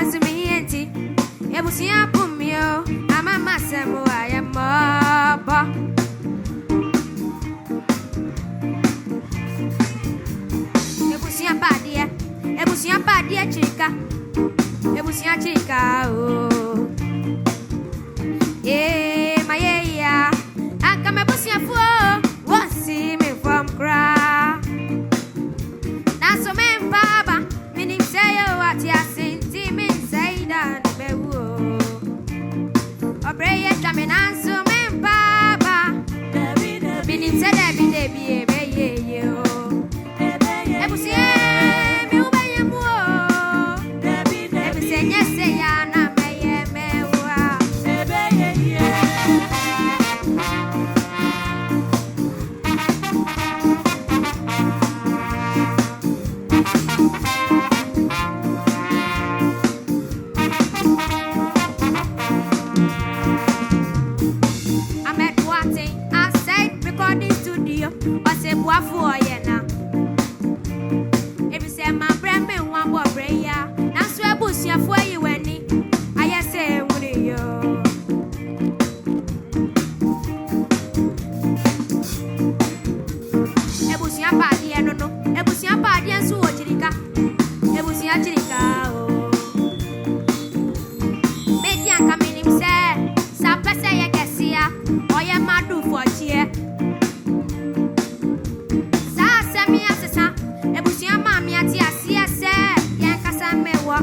dance me enti. Abusua pumio, ama masemo ayamaba. Abusua Kyirika Kyirika. Abusua Kyirika oh. Yeah, my yeah. I come abusua fo. Won't see me from cry. That's so men baba. Meaning say what ya see me say that bewo. O pray it come and so men baba. Meaning say that be yo. Abusua Abusua mami ati asia se yen kasa mewo